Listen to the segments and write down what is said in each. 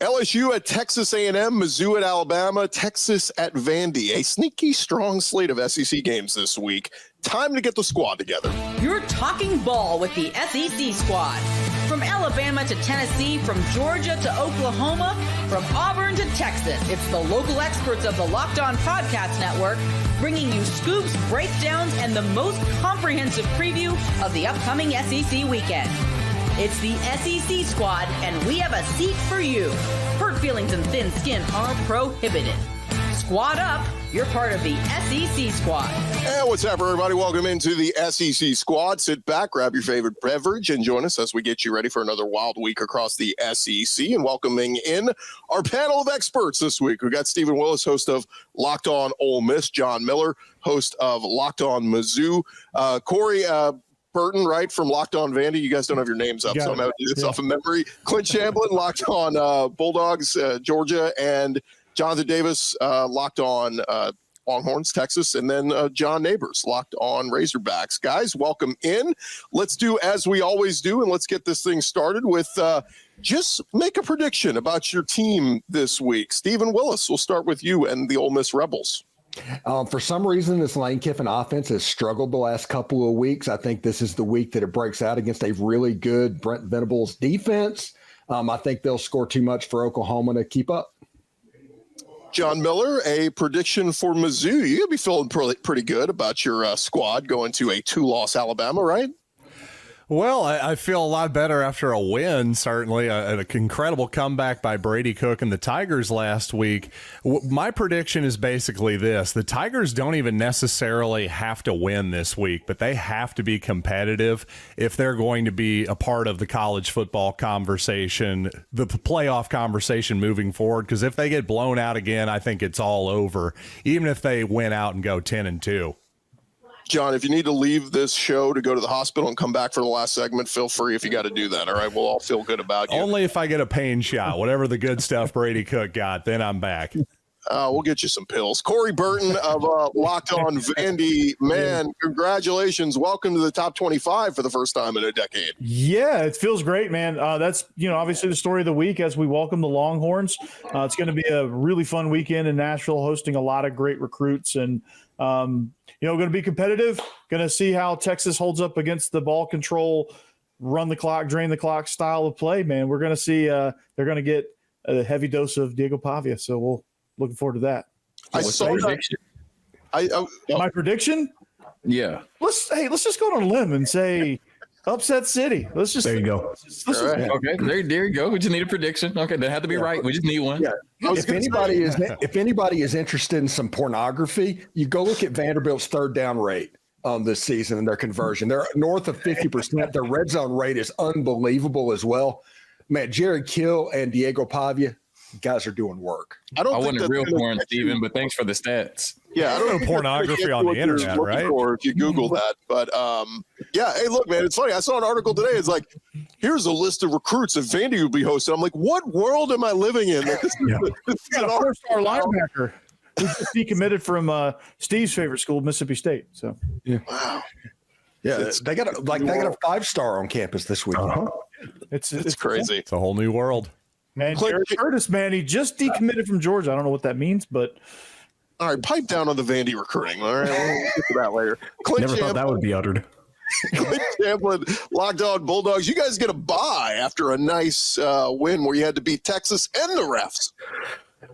LSU at Texas A&M, Mizzou at Alabama, Texas at Vandy. A sneaky, strong slate of SEC games this week. Time to get the squad together. You're talking ball with the SEC squad. From Alabama to Tennessee, from Georgia to Oklahoma, from Auburn to Texas, it's the local experts of the Locked On Podcast Network bringing you scoops, breakdowns, and the most comprehensive preview of the upcoming SEC weekend. It's the SEC squad, and we have a seat for you. Hurt feelings and thin skin are prohibited. Squad up. You're part of the SEC squad. Hey, what's up, everybody? Welcome into the SEC squad. Sit back, grab your favorite beverage, and join us as we get you ready for another wild week across the SEC. And welcoming in our panel of experts this week, we've got Stephen Willis, host of Locked On Ole Miss, John Miller, host of Locked On Mizzou, Corey Burton, right, from Locked On Vandy. You guys don't have your names up, so I'm going to do this off of memory. Clint Chamblin, Locked On Bulldogs, Georgia, and Jonathan Davis, Locked On Longhorns, Texas, and then John Neighbors, Locked On Razorbacks. Guys, welcome in. Let's do as we always do, and let's get this thing started with just make a prediction about your team this week. Stephen Willis, we'll start with you and the Ole Miss Rebels. For some reason, this Lane Kiffin offense has struggled the last couple of weeks. I think this is the week that it breaks out against a really good Brent Venables defense. I think they'll score too much for Oklahoma to keep up. John Miller, a prediction for Mizzou. You're going to be feeling pretty good about your squad going to a 2-loss Alabama, right? Well, I feel a lot better after a win, certainly. An incredible comeback by Brady Cook and the Tigers last week. My prediction is basically this. The Tigers don't even necessarily have to win this week, but they have to be competitive if they're going to be a part of the college football conversation, the playoff conversation moving forward, because if they get blown out again, I think it's all over, even if they win out and go 10-2. John, if you need to leave this show to go to the hospital and come back for the last segment, feel free if you got to do that. All right, we'll all feel good about you. Only if I get a pain shot, whatever the good stuff Brady Cook got, then I'm back. We'll get you some pills. Corey Burton of Locked On Vandy. Man, congratulations. Welcome to the top 25 for the first time in a decade. Yeah, it feels great, man. That's, obviously the story of the week as we welcome the Longhorns. It's going to be a really fun weekend in Nashville, hosting a lot of great recruits and, going to be competitive. Going to see how Texas holds up against the ball control, run the clock, drain the clock style of play, man. We're going to see they're going to get a heavy dose of Diego Pavia, so we'll looking forward to that. I saw that. My prediction? Yeah. Let's just go on a limb and say upset city. There you go. Right. Okay, there you go. We just need a prediction. Okay, doesn't have to be right. We just need one. Yeah. If anybody is interested in some pornography, you go look at Vanderbilt's third down rate this season and their conversion. They're north of 50%. Their red zone rate is unbelievable as well. Man, Jared Kill and Diego Pavia, guys are doing work. I wasn't real porn, Steven, but thanks for the stats. Yeah, I don't know pornography on the internet, right? Or if you Google that, but yeah. Hey, look, man, it's funny. I saw an article today. It's like, here's a list of recruits that Vandy would be hosting. I'm like, what world am I living in? This got a 4-star linebacker who just decommitted from Steve's favorite school, Mississippi State. So yeah, wow. Yeah, they got a 5-star on campus this week. It's crazy. It's a whole new world. Man, Jared Curtis, man, he just decommitted from Georgia. I don't know what that means, but all right, pipe down on the Vandy recruiting. All right, we'll get to that later. Never thought that would be uttered. Clint Chamblin, Locked On Bulldogs. You guys get a bye after a nice win where you had to beat Texas and the refs.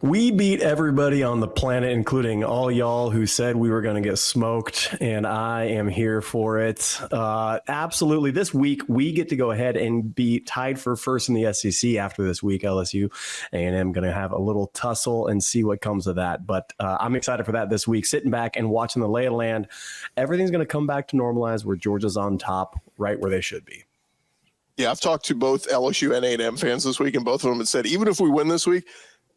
We beat everybody on the planet, including all y'all who said we were going to get smoked, and I am here for it. Absolutely. This week, we get to go ahead and be tied for first in the SEC after this week. LSU A&M going to have a little tussle and see what comes of that. But I'm excited for that this week, sitting back and watching the lay of the land. Everything's going to come back to normalize where Georgia's on top, right where they should be. Yeah, I've talked to both LSU and A&M fans this week, and both of them have said, even if we win this week,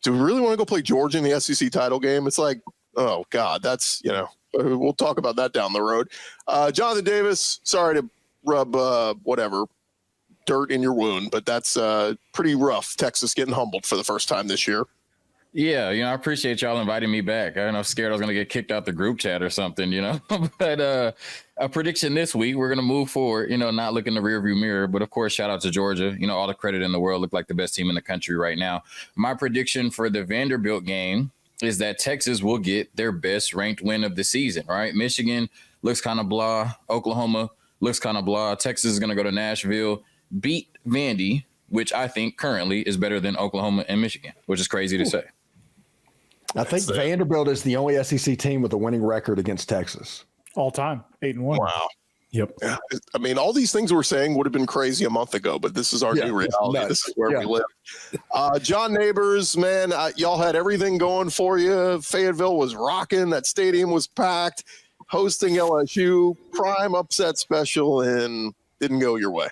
do we really want to go play Georgia in the SEC title game? It's like, oh, God, that's, we'll talk about that down the road. Jonathan Davis, sorry to rub dirt in your wound, but that's pretty rough. Texas getting humbled for the first time this year. Yeah, I appreciate y'all inviting me back. I was scared I was going to get kicked out the group chat or something, but a prediction this week, we're going to move forward, not look in the rearview mirror. But of course, shout out to Georgia. All the credit in the world. Look like the best team in the country right now. My prediction for the Vanderbilt game is that Texas will get their best ranked win of the season, right? Michigan looks kind of blah. Oklahoma looks kind of blah. Texas is going to go to Nashville, beat Vandy, which I think currently is better than Oklahoma and Michigan, which is crazy to say. I think Vanderbilt is the only SEC team with a winning record against Texas. All time, 8-1. Wow. Yep. Yeah. I mean, all these things we're saying would have been crazy a month ago, but this is our new reality. This is where we live. John Neighbors, man, y'all had everything going for you. Fayetteville was rocking. That stadium was packed. Hosting LSU, prime upset special, and didn't go your way.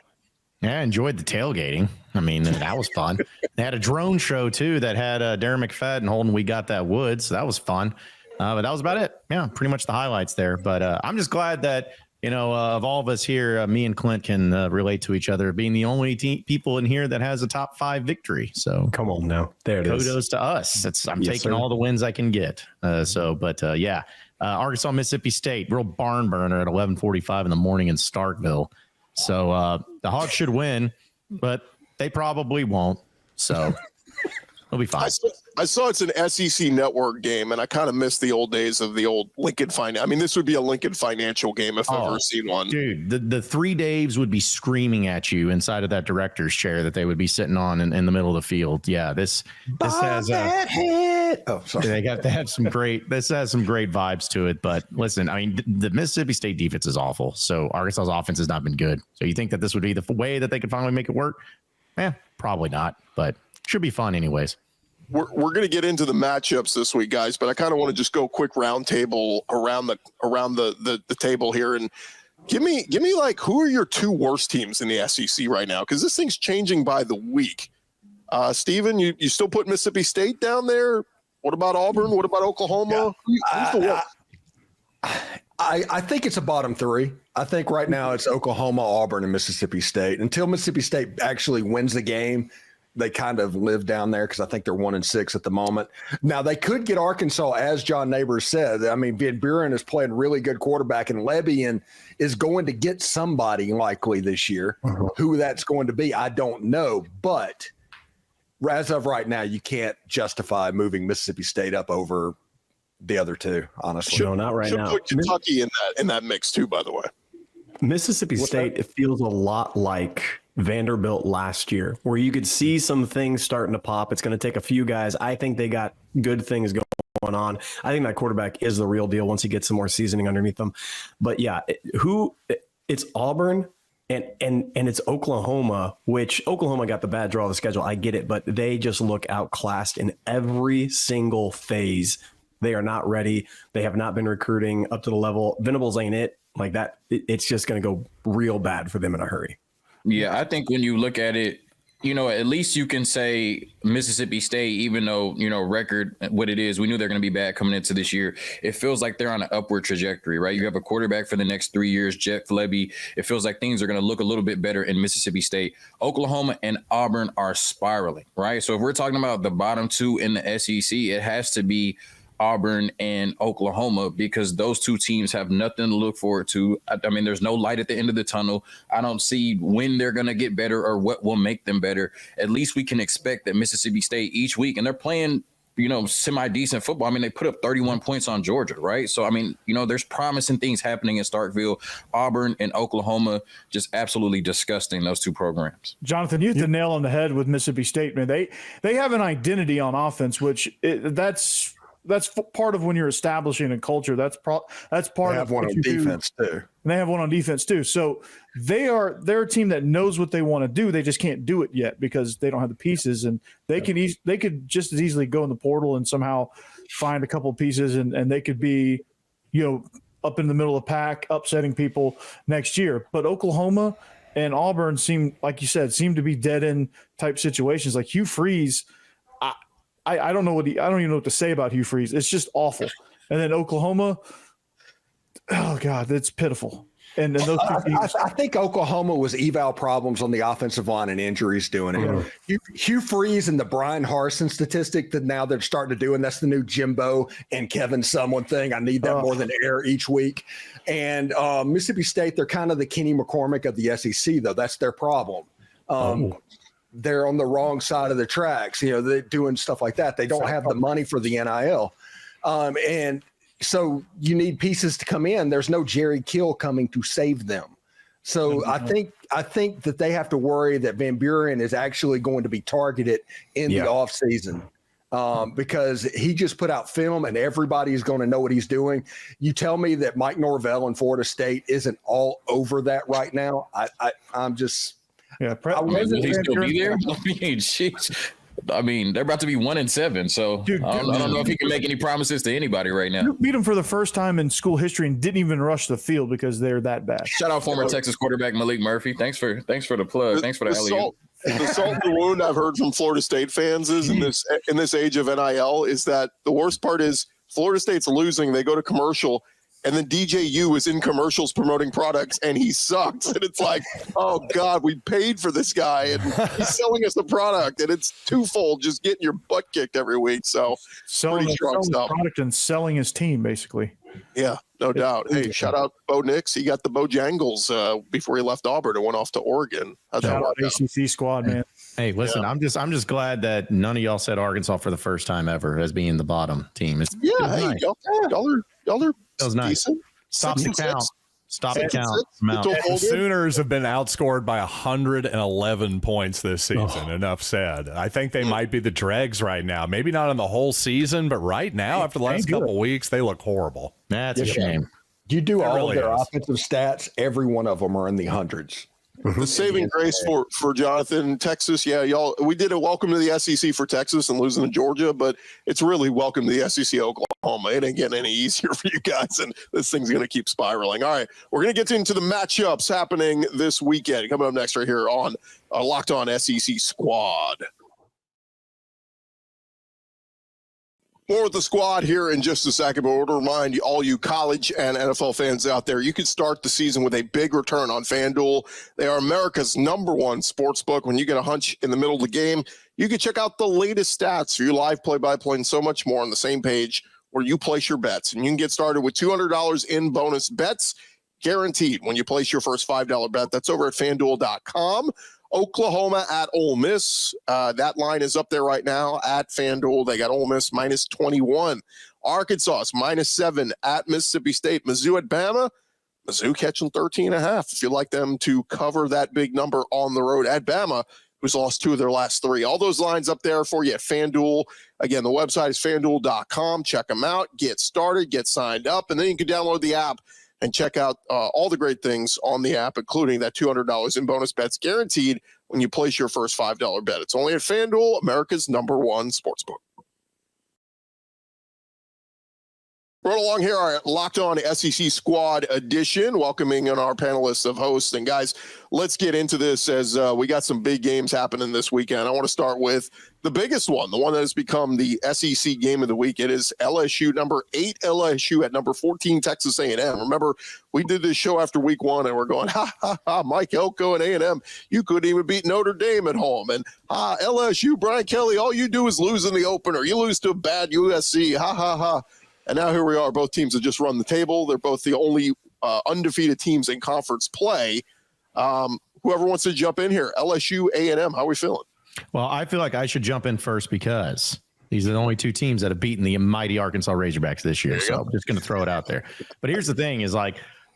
Yeah, I enjoyed the tailgating. I mean, that was fun. They had a drone show, too, that had Darren McFadden holding We Got That Wood, so that was fun. But that was about it. Yeah, pretty much the highlights there. But I'm just glad that, of all of us here, me and Clint can relate to each other, being the only people in here that has a top 5 victory. So come on now. There it is. Kudos to us. I'm taking all the wins I can get. Arkansas, Mississippi State, real barn burner at 11:45 in the morning in Starkville. So the Hawks should win, but they probably won't. So it'll be fine. I saw it's an SEC network game, and I kind of miss the old days of the old Lincoln Financial. I mean, this would be a Lincoln Financial game if I've ever seen one. Dude, the 3 Daves would be screaming at you inside of that director's chair that they would be sitting on in the middle of the field. Yeah, this has they have some great. This has some great vibes to it. But listen, I mean, the Mississippi State defense is awful. So Arkansas's offense has not been good. So you think that this would be the way that they could finally make it work? Probably not. But should be fun anyways. We're going to get into the matchups this week, guys, but I kind of want to just go quick round table around the table here and give me like who are your 2 worst teams in the SEC right now? Because this thing's changing by the week. Steven, you still put Mississippi State down there? What about Auburn? What about Oklahoma? Who's the worst? I think it's a bottom 3. I think right now it's Oklahoma, Auburn, and Mississippi State. Until Mississippi State actually wins the game, they kind of live down there because I think they're 1-6 at the moment. Now they could get Arkansas, as John Neighbors said. I mean, Van Buren is playing really good quarterback, and Lebian is going to get somebody likely this year. Who that's going to be, I don't know. But as of right now, you can't justify moving Mississippi State up over the other 2. Honestly, no, not right now. Put Kentucky in that mix too, by the way. Mississippi State, it feels a lot like Vanderbilt last year, where you could see some things starting to pop. It's going to take a few guys. I think they got good things going on. I think that quarterback is the real deal once he gets some more seasoning underneath them. But yeah, it's Auburn and it's Oklahoma, which Oklahoma got the bad draw of the schedule. I get it, but they just look outclassed in every single phase. They are not ready. They have not been recruiting up to the level. Venables ain't it. Like that, it's just going to go real bad for them in a hurry. Yeah, I think when you look at it, at least you can say Mississippi State, even though, record what it is, we knew they're going to be bad coming into this year. It feels like they're on an upward trajectory, right? You have a quarterback for the next 3 years, Jeff Lebby. It feels like things are going to look a little bit better in Mississippi State. Oklahoma and Auburn are spiraling, right? So if we're talking about the bottom 2 in the SEC, it has to be Auburn and Oklahoma, because those 2 teams have nothing to look forward to. I mean, there's no light at the end of the tunnel. I don't see when they're going to get better or what will make them better. At least we can expect that Mississippi State each week, and they're playing, semi-decent football. I mean, they put up 31 points on Georgia, right? So, I mean, there's promising things happening in Starkville. Auburn and Oklahoma, just absolutely disgusting, those 2 programs. Jonathan, you hit the nail on the head with Mississippi State, man. They have an identity on offense, which that's part of when you're establishing a culture. That's part they have of one on defense too. And they have one on defense too. So they're a team that knows what they want to do. They just can't do it yet because they don't have the pieces. And they could just as easily go in the portal and somehow find a couple of pieces, and they could be, up in the middle of the pack, upsetting people next year. But Oklahoma and Auburn seem to be dead end type situations. Like Hugh Freeze, I don't know I don't even know what to say about Hugh Freeze. It's just awful. And then Oklahoma, oh God, it's pitiful. And then those two teams. I think Oklahoma was eval problems on the offensive line and injuries doing it. Hugh Freeze and the Brian Harsin statistic that now they're starting to do, and that's the new Jimbo and Kevin someone thing. I need that more than air each week. And Mississippi State, they're kind of the Kenny McCormick of the SEC, though. That's their problem. They're on the wrong side of the tracks. They're doing stuff like that. They don't have the money for the NIL. And so you need pieces to come in. There's no Jerry Kill coming to save them. So I think that they have to worry that Van Buren is actually going to be targeted in the offseason because he just put out film and everybody is going to know what he's doing. You tell me that Mike Norvell in Florida State isn't all over that right now. I'm just – will he still be there? I mean, they're about to be 1-7, so I don't know if he can make any promises to anybody right now. You beat them for the first time in school history and didn't even rush the field because they're that bad. Shout out former Texas quarterback Malik Murphy. Thanks for the plug. Thanks for the alley-oop. The salt in the wound I've heard from Florida State fans is in this age of NIL is that the worst part is Florida State's losing. They go to commercial. And then DJU was in commercials promoting products, and he sucks. And it's like, oh, God, we paid for this guy, and he's selling us the product. And it's twofold, just getting your butt kicked every week. So selling his product and selling his team, basically. Yeah, no doubt. Hey, shout out Bo Nix. He got the Bojangles before he left Auburn and went off to Oregon. How'd that work out? ACC squad, man. Hey, listen, I'm just glad that none of y'all said Arkansas for the first time ever as being the bottom team. Hey, y'all are that was nice. decent. Stop the count. Stop the count. The Sooners have been outscored by 111 points this season. Enough said. I think they might be the dregs right now. Maybe not in the whole season, but right now, after the last couple of weeks, they look horrible. That's a shame. You do all of their offensive stats, every one of them are in the hundreds. The saving grace for Jonathan, Texas, y'all, we did a welcome to the SEC for Texas and losing to Georgia, but it's really welcome to the SEC Oklahoma. It ain't getting any easier for you guys, and this thing's going to keep spiraling. All right, we're going to get into the matchups happening this weekend. Coming up next right here on Locked On SEC Squad. More with the squad here in just a second, but I want to remind all you college and NFL fans out there, you can start the season with a big return on FanDuel. They are America's #1 sports book. When you get a hunch in the middle of the game, you can check out the latest stats for your live play-by-play and so much more on the same page where you place your bets. And you can get started with $200 in bonus bets guaranteed when you place your first $5 bet. That's over at FanDuel.com. Oklahoma at Ole Miss. That line is up there right now at FanDuel. They got Ole Miss -21. Arkansas is -7 at Mississippi State. Mizzou at Bama. Mizzou catching 13.5. If you'd like them to cover that big number on the road at Bama, who's lost 2 of their last 3. All those lines up there for you at FanDuel. Again, the website is FanDuel.com. Check them out. Get started. Get signed up. And then you can download the app and check out all the great things on the app, including that $200 in bonus bets guaranteed when you place your first $5 bet. It's only at FanDuel, America's #1 sportsbook. Right along here, our Locked On SEC Squad edition, welcoming in our panelists of hosts. And guys, let's get into this as we got some big games happening this weekend. I want to start with the biggest one, the one that has become the SEC game of the week. It is LSU, #8 LSU at #14 Texas A&M. Remember, we did this show after week 1 and we're going, Mike Elko and A&M, you couldn't even beat Notre Dame at home. And LSU, Brian Kelly, all you do is lose in the opener. You lose to a bad USC, And now here we are. Both teams have just run the table. They're both the only undefeated teams in conference play. Whoever wants to jump in here, LSU, A&M, how are we feeling? Well, I feel like I should jump in first because these are the only 2 teams that have beaten the mighty Arkansas Razorbacks this year. So I'm just going to throw it out there. But here's the thing is like,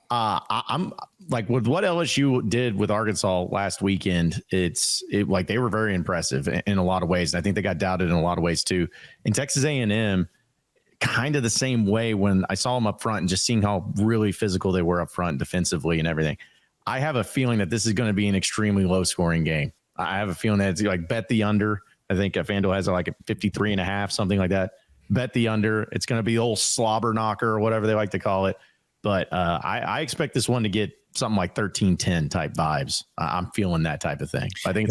I'm like with what LSU did with Arkansas last weekend, like they were very impressive in a lot of ways. And I think they got doubted in a lot of ways too. In Texas A&M, kind of the same way when I saw them up front and just seeing how really physical they were up front defensively and everything. I have a feeling that this is going to be an extremely low scoring game. I have a feeling that it's like bet the under. I think FanDuel has like a 53.5, something like that. Bet the under. It's going to be the old slobber knocker or whatever they like to call it. But I expect this one to get something like 13-10 type vibes. I'm feeling that type of thing. I think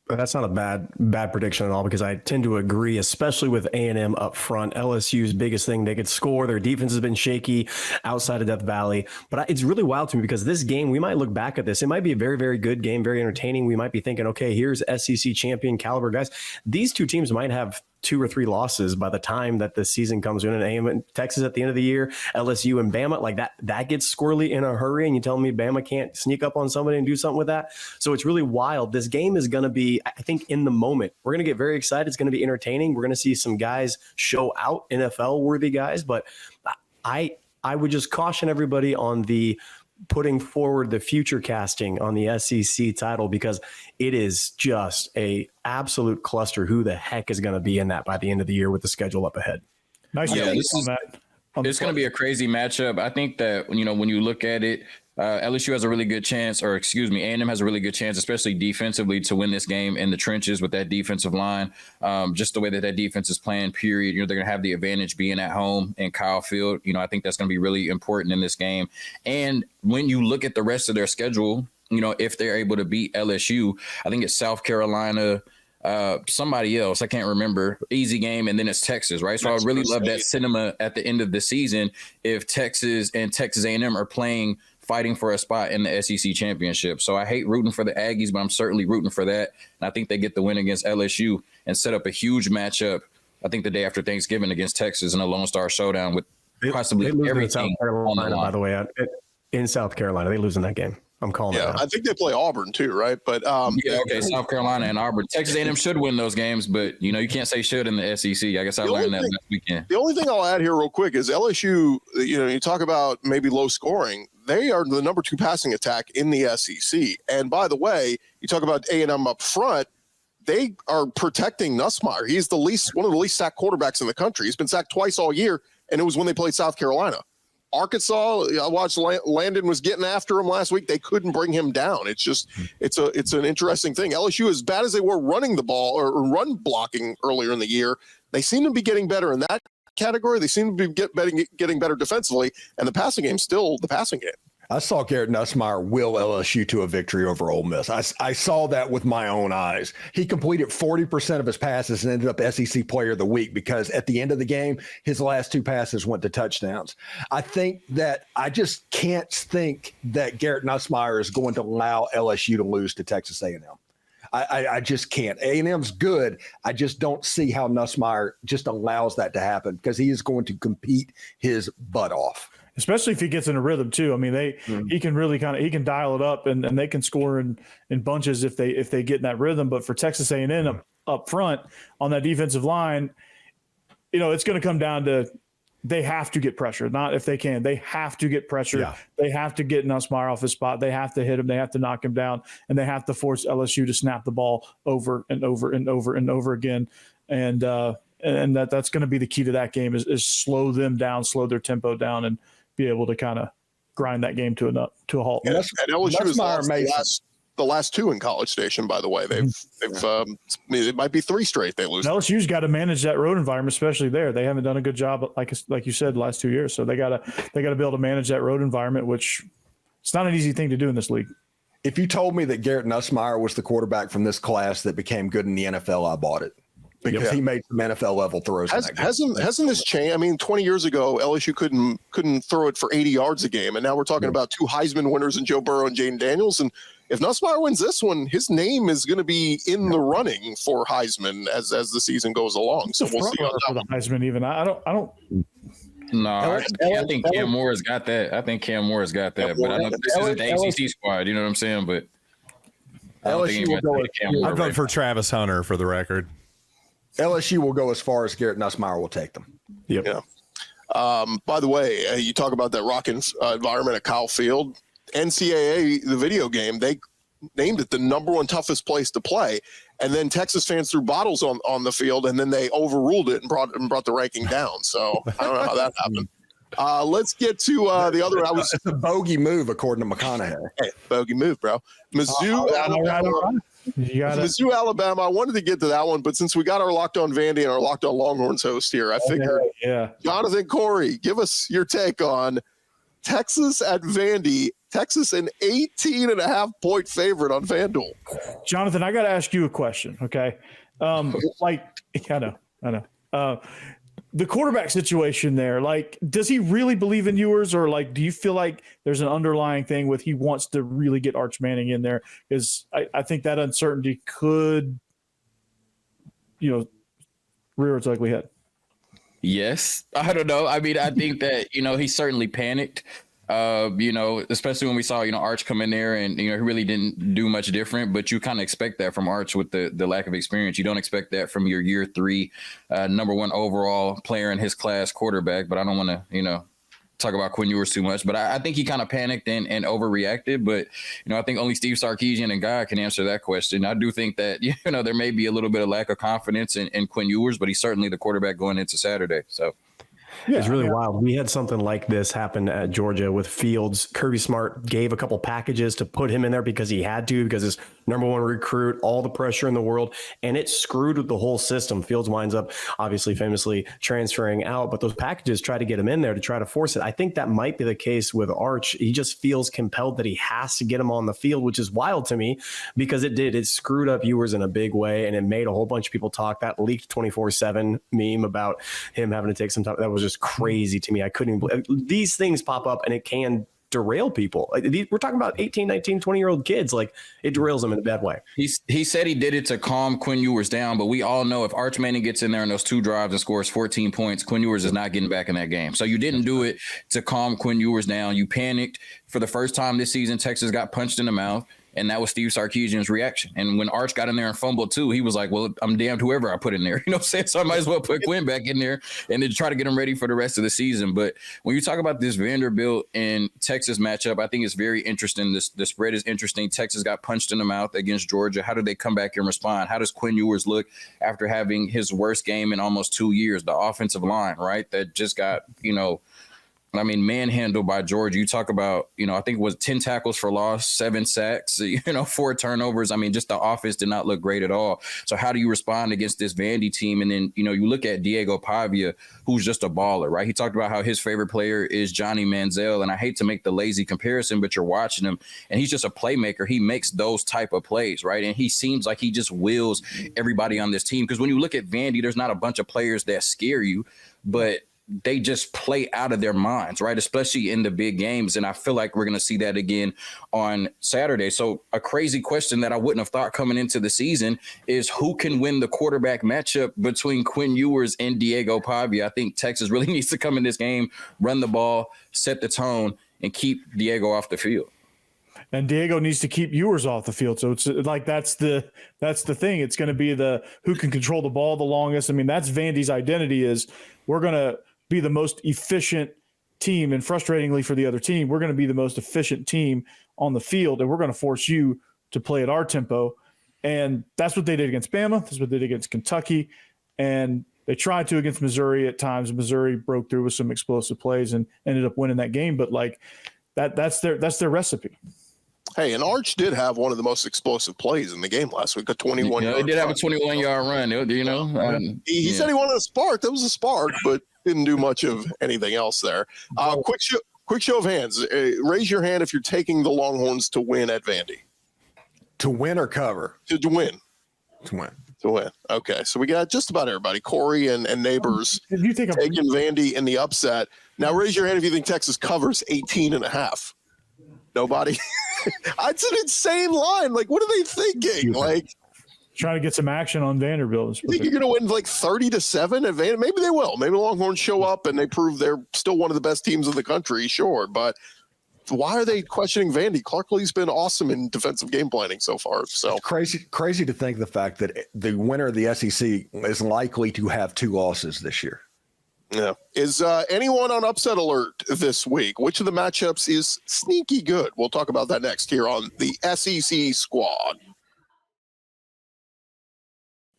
That's not a bad prediction at all, because I tend to agree, especially with A&M up front. LSU's biggest thing, they could score. Their defense has been shaky outside of Death Valley. But it's really wild to me, because this game, we might look back at this. It might be a very, very good game, very entertaining. We might be thinking, okay, here's SEC champion caliber guys. These two teams might have 2 or 3 losses by the time that the season comes in. And A&M and Texas at the end of the year, LSU and Bama, like that gets squirrely in a hurry. And you tell me Bama can't sneak up on somebody and do something with that. So it's really wild. This game is going to be, I think, in the moment, we're going to get very excited. It's going to be entertaining. We're going to see some guys show out, NFL worthy guys. But I would just caution everybody on the putting forward the future casting on the SEC title, because it is just a absolute cluster. Who the heck is going to be in that by the end of the year with the schedule up ahead? Nice. Yeah, this is that. It's going to be a crazy matchup. I think that, when you look at it, LSU has a really good chance, or excuse me, A&M has a really good chance, especially defensively, to win this game in the trenches with that defensive line. Just the way that defense is playing, period. They're going to have the advantage being at home in Kyle Field. I think that's going to be really important in this game. And when you look at the rest of their schedule, if they're able to beat LSU, I think it's South Carolina, somebody else, I can't remember, easy game, and then it's Texas, right? So I would really love that cinema at the end of the season if Texas and Texas A&M are fighting for a spot in the SEC championship. So I hate rooting for the Aggies, but I'm certainly rooting for that. And I think they get the win against LSU and set up a huge matchup, I think, the day after Thanksgiving against Texas in a Lone Star Showdown with possibly everything on the line. By the way, in South Carolina, they lose in that game. I'm calling it out. I think they play Auburn too, right? But South Carolina and Auburn. Texas A&M should win those games, but you can't say should in the SEC. I guess I learned that last weekend. The only thing I'll add here real quick is LSU, you talk about maybe low scoring. They are the number 2 passing attack in the SEC. And by the way, you talk about A&M up front, they are protecting Nussmeier. He's one of the least sacked quarterbacks in the country. He's been sacked twice all year, and it was when they played South Carolina. Arkansas, I watched Landon was getting after him last week. They couldn't bring him down. It's just, it's an interesting thing. LSU, as bad as they were running the ball or run blocking earlier in the year, they seem to be getting better in that category. They seem to be getting better defensively, and the passing game still the passing game. I saw Garrett Nussmeier will LSU to a victory over Ole Miss. I saw that with my own eyes. He completed 40% of his passes and ended up SEC Player of the Week, because at the end of the game, his last 2 passes went to touchdowns. I think that I just can't think that Garrett Nussmeier is going to allow LSU to lose to Texas A&M. I just can't. A&M's good. I just don't see how Nussmeier just allows that to happen, because he is going to compete his butt off. Especially if he gets in a rhythm too. I mean, he can really he can dial it up, and they can score in bunches if they get in that rhythm. But for Texas A&M up front on that defensive line, it's going to come down to they have to get pressure. Not if they can. They have to get pressure. Yeah. They have to get Nussmeier off his spot. They have to hit him. They have to knock him down, and they have to force LSU to snap the ball over and over and over and over again. And that's going to be the key to that game is slow them down, slow their tempo down, and be able to kind of grind that game to a halt. And LSU has lost the last 2 in College Station, by the way. They've it might be 3 straight they lose. LSU's got to manage that road environment, especially there. They haven't done a good job, like you said, the last 2 years. So they got to be able to manage that road environment, which it's not an easy thing to do in this league. If you told me that Garrett Nussmeier was the quarterback from this class that became good in the NFL, I bought it. Because he made some NFL level throws. Hasn't this changed? I mean, 20 years ago, LSU couldn't throw it for 80 yards a game, and now we're talking about 2 Heisman winners in Joe Burrow and Jaden Daniels. And if Nussmeier wins this one, his name is going to be in the running for Heisman as the season goes along. So we'll see for the Heisman. Even I don't. No, I think Cam Moore's got that. But I know this isn't the ACC squad. You know what I'm saying? But LSU will go. I vote for Travis Hunter, for the record. LSU will go as far as Garrett Nussmeier will take them. Yep. Yeah. By the way, you talk about that rocking environment at Kyle Field. NCAA, the video game, they named it the number 1 toughest place to play. And then Texas fans threw bottles on the field, and then they overruled it and brought the ranking down. So I don't know how that happened. Let's get to the other. It's a bogey move, according to McConaughey. Hey, bogey move, bro. Mizzou, Alabama. Mizzou, Alabama. I wanted to get to that one, but since we got our Locked On Vandy and our Locked On Longhorns host here, I figured, Jonathan Corey, give us your take on Texas at Vandy. Texas an 18.5-point favorite on FanDuel. Jonathan, I got to ask you a question, okay? I know. The quarterback situation there, like, does he really believe in Ewers, or like, do you feel like there's an underlying thing with he wants to really get Arch Manning in there? Because I think that uncertainty could, rear its ugly head. Yes. I don't know. I mean, I think that, he certainly panicked, especially when we saw, Arch come in there and, he really didn't do much different, but you kind of expect that from Arch with the lack of experience. You don't expect that from your year 3, number 1 overall player in his class quarterback, but I don't want to, talk about Quinn Ewers too much, but I think he kind of panicked and overreacted. But, I think only Steve Sarkisian and God can answer that question. I do think that, there may be a little bit of lack of confidence in Quinn Ewers, but he's certainly the quarterback going into Saturday. So. Yeah, it's really wild. We had something like this happen at Georgia with Fields. Kirby Smart gave a couple packages to put him in there because he had to, because his number 1 recruit, all the pressure in the world, and it screwed with the whole system. Fields winds up obviously famously transferring out, but those packages try to get him in there to try to force it. I think that might be the case with Arch. He just feels compelled that he has to get him on the field, which is wild to me because it screwed up Ewers in a big way, and it made a whole bunch of people talk. That leaked 24/7 meme about him having to take some time. That was just crazy to me. I couldn't believe these things pop up, and it can derail people. We're talking about 18, 19, 20-year-old kids. Like, it derails them in a bad way. He said he did it to calm Quinn Ewers down, but we all know if Arch Manning gets in there in those 2 drives and scores 14 points, Quinn Ewers is not getting back in that game. So you didn't do it to calm Quinn Ewers down. You panicked. For the first time this season, Texas got punched in the mouth. And that was Steve Sarkisian's reaction. And when Arch got in there and fumbled too, he was like, well, I'm damned whoever I put in there. So I might as well put Quinn back in there and then try to get him ready for the rest of the season. But when you talk about this Vanderbilt and Texas matchup, I think it's very interesting. The spread is interesting. Texas got punched in the mouth against Georgia. How do they come back and respond? How does Quinn Ewers look after having his worst game in almost 2 years? The offensive line, right? That just got, manhandled by Georgia. You talk about, I think it was 10 tackles for loss, 7 sacks, 4 turnovers. Just the offense did not look great at all. So how do you respond against this Vandy team? And then, you look at Diego Pavia, who's just a baller, right? He talked about how his favorite player is Johnny Manziel. And I hate to make the lazy comparison, but you're watching him and he's just a playmaker. He makes those type of plays, right? And he seems like he just wills everybody on this team. Because when you look at Vandy, there's not a bunch of players that scare you, but they just play out of their minds, right? Especially in the big games. And I feel like we're going to see that again on Saturday. So a crazy question that I wouldn't have thought coming into the season is who can win the quarterback matchup between Quinn Ewers and Diego Pavia? I think Texas really needs to come in this game, run the ball, set the tone, and keep Diego off the field. And Diego needs to keep Ewers off the field. So it's like that's the thing. It's going to be the who can control the ball the longest. That's Vandy's identity is we're going to be the most efficient team, and frustratingly for the other team, we're going to be the most efficient team on the field, and we're going to force you to play at our tempo. And that's what they did against Bama. That's what they did against Kentucky. And they tried to against Missouri at times. Missouri broke through with some explosive plays and ended up winning that game. But like that's their recipe. Hey, and Arch did have one of the most explosive plays in the game last week, a 21-yard He did have a 21-yard run, He said he wanted a spark. That was a spark, but didn't do much of anything else there. Quick show of hands. Raise your hand if you're taking the Longhorns to win at Vandy. To win or cover? To win. To win. To win. Okay, so we got just about everybody. Corey and Neighbors taking Vandy in the upset. Now raise your hand if you think Texas covers 18.5. Nobody? It's an insane line. Like, what are they thinking? Like, trying to get some action on Vanderbilt. You think you're going to win like 30-7 at Vanderbilt? Maybe they will. Maybe the Longhorns show up and they prove they're still one of the best teams in the country. Sure, but why are they questioning Vandy? Clark Lee's been awesome in defensive game planning so far. So it's crazy to think the fact that the winner of the SEC is likely to have 2 losses this year. Yeah. Is anyone on upset alert this week? Which of the matchups is sneaky good? We'll talk about that next here on the SEC Squad.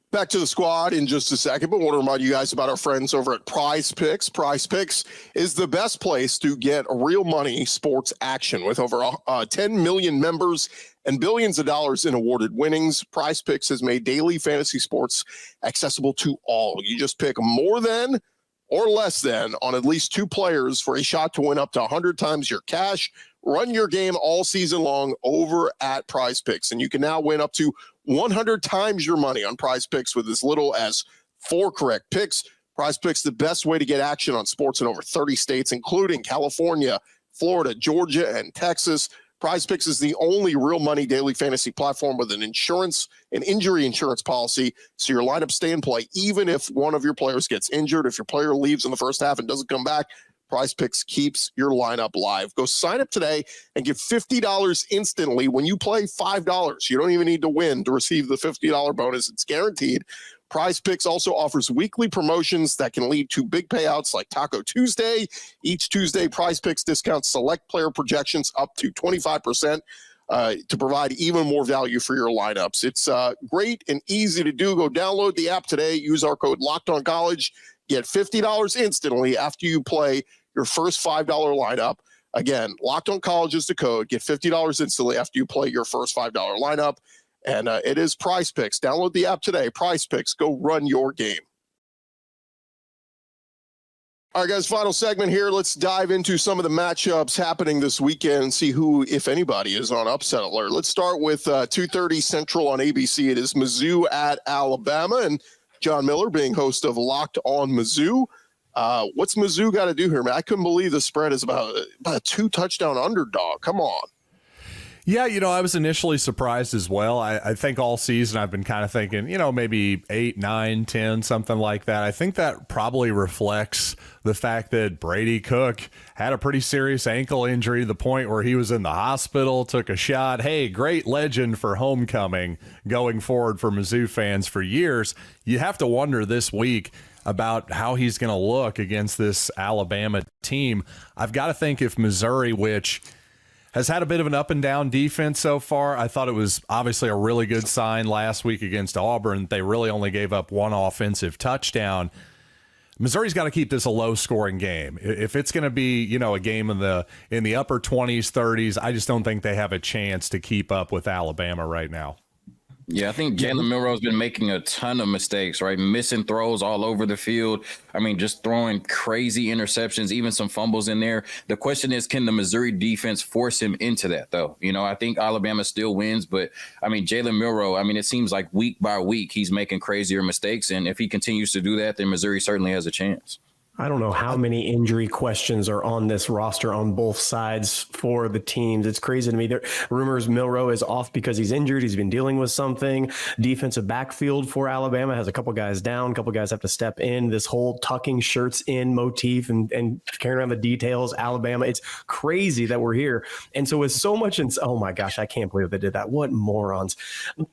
Back to the squad in just a second, but want to remind you guys about our friends over at Prize Picks. Prize Picks is the best place to get real money sports action. With over 10 million members and billions of dollars in awarded winnings, Prize Picks has made daily fantasy sports accessible to all. You just pick more than or less than on at least 2 players for a shot to win up to 100 times your cash. Run your game all season long over at Prize Picks, and you can now win up to 100 times your money on Prize Picks with as little as 4 correct picks. Prize Picks, the best way to get action on sports in over 30 states, including California, Florida, Georgia, and Texas. Prize Picks is the only real money daily fantasy platform with an injury insurance policy, so your lineups stay in play even if one of your players gets injured. If your player leaves in the first half and doesn't come back, Prize Picks keeps your lineup live. Go sign up today and get $50 instantly when you play $5. You don't even need to win to receive the $50 bonus. It's guaranteed. Prize Picks also offers weekly promotions that can lead to big payouts like Taco Tuesday. Each Tuesday, Prize Picks discounts select player projections up to 25% to provide even more value for your lineups. It's great and easy to do. Go download the app today. Use our code LOCKEDONCollege. Get $50 instantly after you play your first $5 lineup. Again, Locked On College is the code. Get $50 instantly after you play your first $5 lineup. And it is Prize Picks. Download the app today. Prize Picks. Go run your game. All right, guys, final segment here. Let's dive into some of the matchups happening this weekend and see who, if anybody, is on upset alert. Let's start with 2:30 Central on ABC. It is Mizzou at Alabama, and John Miller being host of Locked On Mizzou. What's Mizzou got to do here, man? I couldn't believe the spread is about a 2-touchdown underdog. Come on. Yeah, I was initially surprised as well. I think all season I've been kind of thinking, maybe 8, 9, 10, something like that. I think that probably reflects the fact that Brady Cook had a pretty serious ankle injury to the point where he was in the hospital, took a shot. Hey, great legend for homecoming going forward for Mizzou fans for years. You have to wonder this week about how he's going to look against this Alabama team. I've got to think if Missouri, which has had a bit of an up and down defense so far. I thought it was obviously a really good sign last week against Auburn. They really only gave up 1 offensive touchdown. Missouri's got to keep this a low scoring game. If it's going to be, a game in the upper 20s, 30s, I just don't think they have a chance to keep up with Alabama right now. Yeah, I think Jalen Milroe's been making a ton of mistakes, right? Missing throws all over the field. I mean, just throwing crazy interceptions, even some fumbles in there. The question is, can the Missouri defense force him into that, though? I think Alabama still wins, but, Jalen Milroe, it seems like week by week he's making crazier mistakes, and if he continues to do that, then Missouri certainly has a chance. I don't know how many injury questions are on this roster on both sides for the teams. It's crazy to me. There rumors Milroe is off because he's injured. He's been dealing with something. Defensive backfield for Alabama has a couple guys down. A couple guys have to step in. This whole tucking shirts in motif and carrying around the details. Alabama. It's crazy that we're here. And so with so much, oh my gosh, I can't believe they did that. What morons.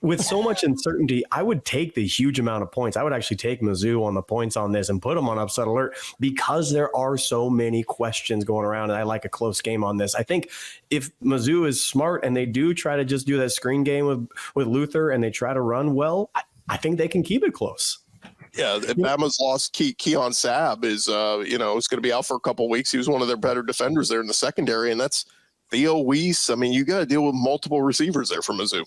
With so much uncertainty, I would take the huge amount of points. I would actually take Mizzou on the points on this and put them on upset alert, because there are so many questions going around, and I like a close game on this. I think if Mizzou is smart and they do try to just do that screen game with Luther and they try to run well, I think they can keep it close. Yeah, Bama's lost Keon Sabb is, is going to be out for a couple of weeks. He was one of their better defenders there in the secondary, and that's Theo Weiss. You got to deal with multiple receivers there for Mizzou.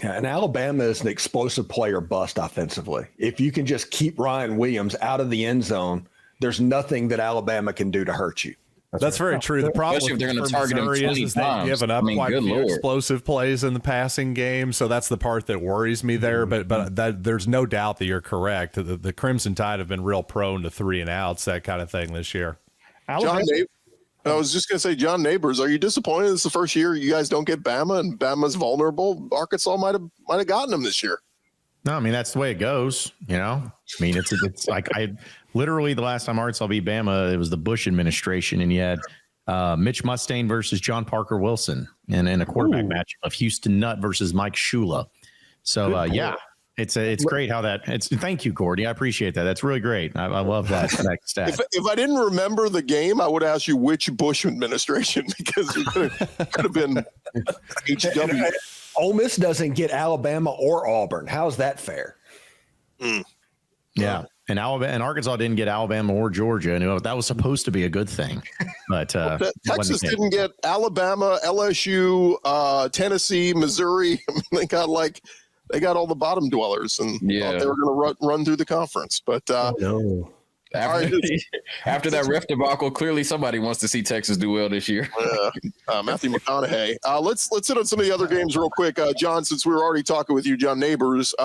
Yeah, and Alabama is an explosive player bust offensively. If you can just keep Ryan Williams out of the end zone, there's nothing that Alabama can do to hurt you. That's very true. The problem Especially if they're going to target him 20 is they've times. given up quite a few explosive plays in the passing game, so that's the part that worries me there. But there's no doubt that you're correct. The Crimson Tide have been real prone to 3-and-outs, that kind of thing this year. I was just going to say, John Neighbors, are you disappointed this is the first year you guys don't get Bama and Bama's vulnerable? Arkansas might have gotten them this year. No, that's the way it goes. It's like literally the last time Arkansas beat Bama, it was the Bush administration, and you had Mitch Mustain versus John Parker Wilson, and in a quarterback match of Houston Nutt versus Mike Shula. So it's great how that. Thank you, Gordy. I appreciate that. That's really great. I love that stat. If I didn't remember the game, I would ask you which Bush administration, because it could have been HW. Ole Miss doesn't get Alabama or Auburn. How's that fair? Yeah. And Arkansas didn't get Alabama or Georgia. And that was supposed to be a good thing. But Texas didn't get Alabama, LSU, Tennessee, Missouri. They got all the bottom dwellers, and thought they were going to run through the conference. But After that ref debacle, clearly somebody wants to see Texas do well this year. Matthew McConaughey. Let's hit on some of the other games real quick. John, since we were already talking with you, John Neighbors,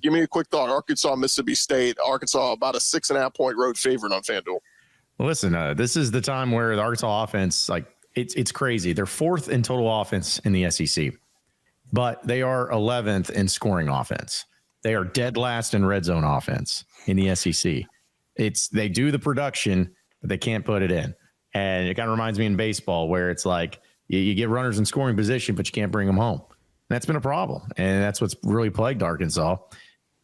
give me a quick thought. Arkansas, Mississippi State. Arkansas about a 6.5-point road favorite on FanDuel. Listen, this is the time where the Arkansas offense, like it's crazy. They're 4th in total offense in the SEC, but they are 11th in scoring offense. They are dead last in red zone offense in the SEC. They do the production, but they can't put it in. And it kind of reminds me in baseball where it's like you get runners in scoring position, but you can't bring them home. That's been a problem. And that's what's really plagued Arkansas.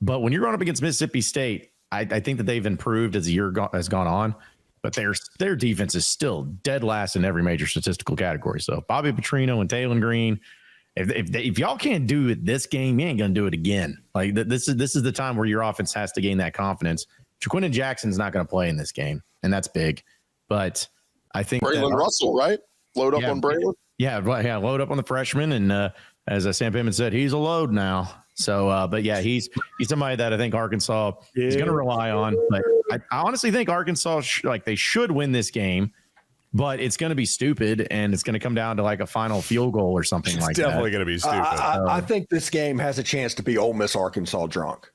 But when you're going up against Mississippi State, I think that they've improved as the year has gone on, but their defense is still dead last in every major statistical category. So Bobby Petrino and Taylor Green, if y'all can't do it this game, you ain't going to do it again. Like this is the time where your offense has to gain that confidence. Jaquindon Jackson's not going to play in this game, and that's big. But I think Braylon Russell, right? Load up on Braylon? Yeah, load up on the freshman. And as Sam Pittman said, he's a load now. So, but yeah, he's somebody that I think Arkansas is going to rely on. But I honestly think Arkansas, they should win this game, but it's going to be stupid, and it's going to come down to like a final field goal or something like that. It's definitely going to be stupid. I think this game has a chance to be Ole Miss Arkansas drunk.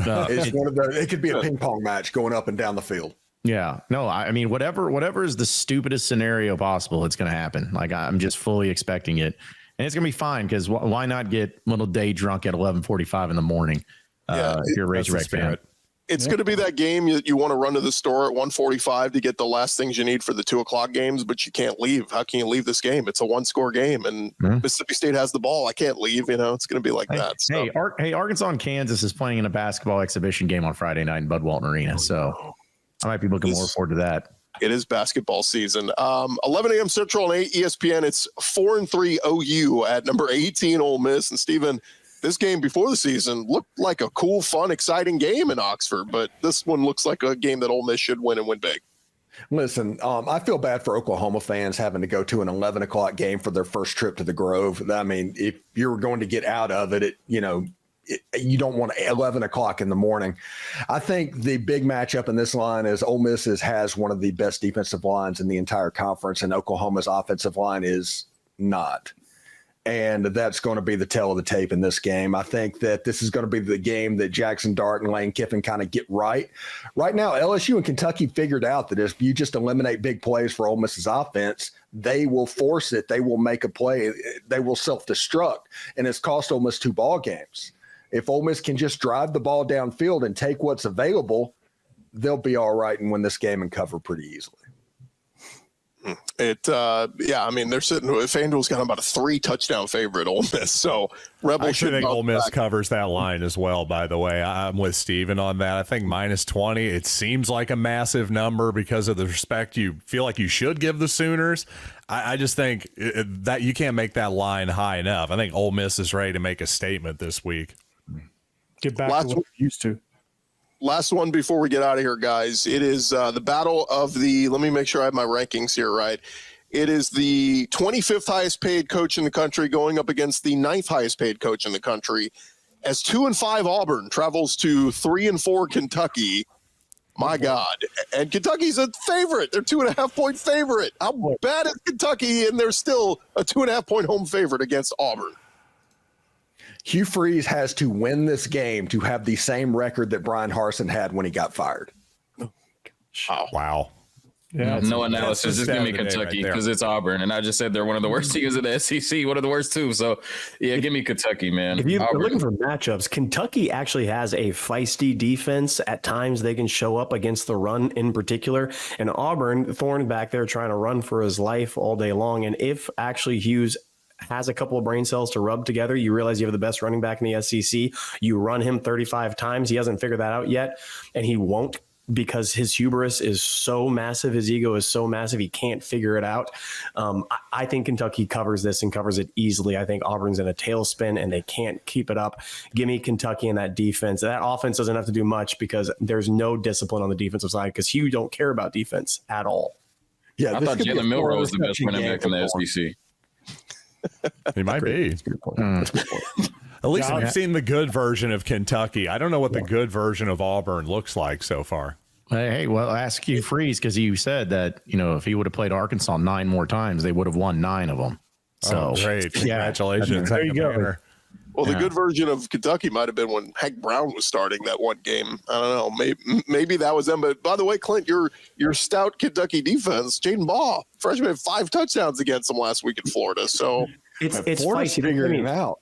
It could be a ping pong match going up and down the field. Yeah, no, I mean, whatever is the stupidest scenario possible, it's going to happen. Like I'm just fully expecting it, and it's going to be fine because why not get little day drunk at 11:45 in the morning? If you're a Razorback fan. It's going to be that game you want to run to the store at 1:45 to get the last things you need for the 2:00 games, but you can't leave. How can you leave this game? It's a 1-score game, and Mississippi State has the ball. I can't leave. It's going to be like that. So. Hey, Arkansas and Kansas is playing in a basketball exhibition game on Friday night in Bud Walton Arena, so I might be looking more forward to that. It is basketball season. 11 a.m. Central on 8 ESPN. It's 4-3 OU at number 18 Ole Miss, and Stephen. This game before the season looked like a cool, fun, exciting game in Oxford, but this one looks like a game that Ole Miss should win and win big. Listen, I feel bad for Oklahoma fans having to go to an 11:00 game for their first trip to the Grove. I mean, if you're going to get out of it, you don't want 11:00 in the morning. I think the big matchup in this line is Ole Miss has one of the best defensive lines in the entire conference, and Oklahoma's offensive line is not. And that's going to be the tail of the tape in this game. I think that this is going to be the game that Jackson Dart and Lane Kiffin kind of get right. Right now, LSU and Kentucky figured out that if you just eliminate big plays for Ole Miss's offense, they will force it. They will make a play. They will self-destruct. And it's cost Ole Miss 2 ball games. If Ole Miss can just drive the ball downfield and take what's available, they'll be all right and win this game and cover pretty easily. I mean, they're sitting with FanDuel's got about a 3-touchdown favorite Ole Miss. So Rebels I think Ole Miss covers that line as well, by the way. I'm with Steven on that. I think -20, it seems like a massive number because of the respect you feel like you should give the Sooners. I just think that you can't make that line high enough. I think Ole Miss is ready to make a statement this week. Get back to what we used to. Last one before we get out of here, guys. It is the battle of let me make sure I have my rankings here right. It is the 25th highest paid coach in the country going up against the 9th highest paid coach in the country as 2-5 Auburn travels to 3-4 Kentucky. My God. And Kentucky's a favorite. They're 2.5-point favorite. How bad is Kentucky? And they're still a 2.5-point home favorite against Auburn. Hugh Freeze has to win this game to have the same record that Brian Harsin had when he got fired. Wow. Yeah, no analysis. Just give me Kentucky because it's Auburn. And I just said they're one of the worst teams in the SEC, one of the worst too. So, yeah, give me Kentucky, man. If you're looking for matchups, Kentucky actually has a feisty defense. At times they can show up against the run in particular. And Auburn, Thorne back there trying to run for his life all day long. And if actually Hughes has a couple of brain cells to rub together, you realize you have the best running back in the SEC. You run him 35 times. He hasn't figured that out yet, and he won't because his hubris is so massive. His ego is so massive. He can't figure it out. I think Kentucky covers this and covers it easily. I think Auburn's in a tailspin, and they can't keep it up. Give me Kentucky in that defense. That offense doesn't have to do much because there's no discipline on the defensive side because Hugh don't care about defense at all. Yeah, I thought Jalen Milroe was the best running back in the SEC. He might be. That's a good point. That's a good point. At least I've seen the good version of Kentucky. I don't know what the good version of Auburn looks like so far. Hey, well, ask Hugh Freeze, because he said that, if he would have played Arkansas 9 more times, they would have won 9 of them. So great. Congratulations. There you go. Well, the good version of Kentucky might have been when Hank Brown was starting that one game. I don't know. Maybe that was them. But by the way, Clint, your stout Kentucky defense, Jaden Baugh, freshman, had 5 touchdowns against them last week in Florida. So it's Florida's feisty. figuring it out.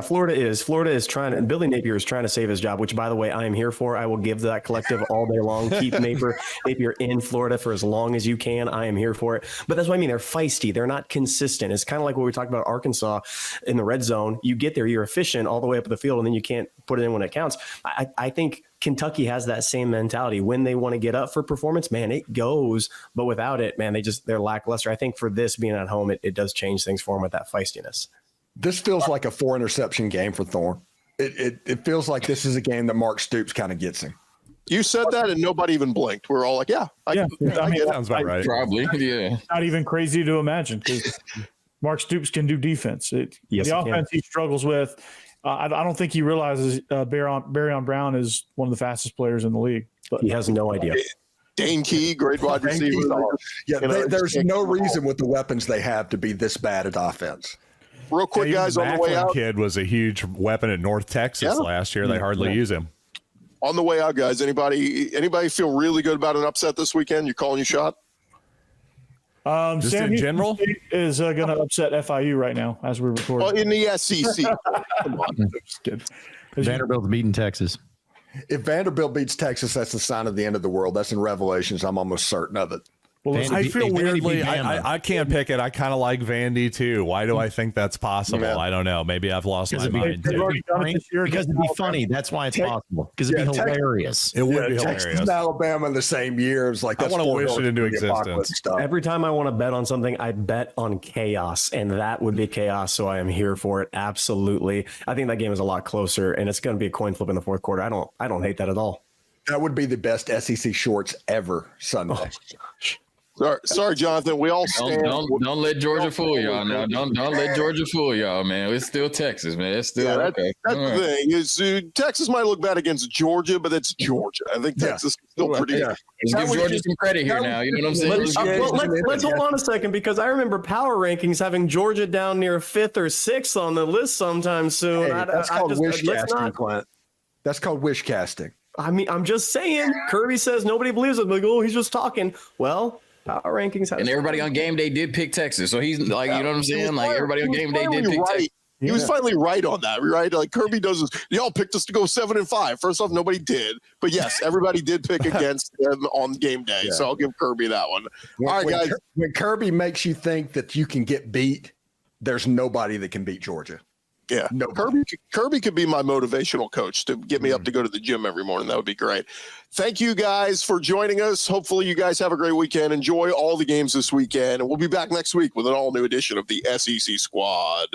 Florida is trying to, and Billy Napier is trying to save his job, which, by the way, I am here for. I will give that collective all day long. Keep Napier in Florida for as long as you can. I am here for it. But that's what I mean. They're feisty. They're not consistent. It's kind of like what we talked about Arkansas in the red zone. You get there, you're efficient all the way up the field, and then you can't put it in when it counts. I think Kentucky has that same mentality. When they want to get up for performance, man, it goes. But without it, man, they're lackluster. I think for this being at home, it does change things for them with that feistiness. This feels like a 4-interception game for Thorne. It feels like this is a game that Mark Stoops kind of gets him. you said that and nobody even blinked. We're all like, I mean, that sounds about right. Probably, yeah. Not even crazy to imagine because Mark Stoops can do defense. The offense he struggles with, I don't think he realizes Barryon Brown is one of the fastest players in the league. But he has no idea. Dane Key, great wide receiver. There's no reason with the weapons they have to be this bad at offense. Real quick, guys, on the way out. Kid was a huge weapon at North Texas last year. They hardly use him. On the way out, guys, anybody feel really good about an upset this weekend? You calling your shot? Just Sam in general? State is going to upset FIU right now as we record. Oh, in the SEC. Come on. Vanderbilt's beating Texas. If Vanderbilt beats Texas, that's the sign of the end of the world. That's in Revelations. I'm almost certain of it. Well, I feel weirdly, I can't pick it. I kind of like Vandy too. Why do I think that's possible? Yeah. I don't know. Maybe I've lost my mind. Because it'd be funny. That's why it's possible. Because it'd be hilarious. It would be hilarious. Texas and Alabama in the same year. It's like, I want to wish it into existence. Every time I want to bet on something, I bet on chaos, and that would be chaos. So I am here for it. Absolutely. I think that game is a lot closer, and it's going to be a coin flip in the fourth quarter. I don't hate that at all. That would be the best SEC shorts ever Sunday. Sorry, Jonathan. We all stand. Don't let Georgia fool y'all now. Don't let Georgia fool y'all, man. It's still Texas, man. It's still okay. That's the thing. Is Texas might look bad against Georgia, but that's Georgia. I think Texas is still pretty. Let's give Georgia some credit here now. You know what I'm saying? Let's hold on a second, because I remember power rankings having Georgia down near 5th or 6th on the list sometime soon. Hey, that's called wish casting, Clint. That's called wish casting. I mean, I'm just saying. Kirby says nobody believes him. Like, oh, he's just talking. Well, power rankings. And everybody on game day did pick Texas. So he's like, you know what I'm saying? Like, everybody on game day did pick Texas. He was finally right on that, right? Like Kirby does this. Y'all picked us to go 7-5. First off, nobody did. But yes, everybody did pick against them on game day. Yeah. So I'll give Kirby that one. All right, guys. When Kirby makes you think that you can get beat, there's nobody that can beat Georgia. Yeah, no. Kirby could be my motivational coach to get me up to go to the gym every morning. That would be great. Thank you guys for joining us. Hopefully you guys have a great weekend. Enjoy all the games this weekend. And we'll be back next week with an all-new edition of the SEC Squad.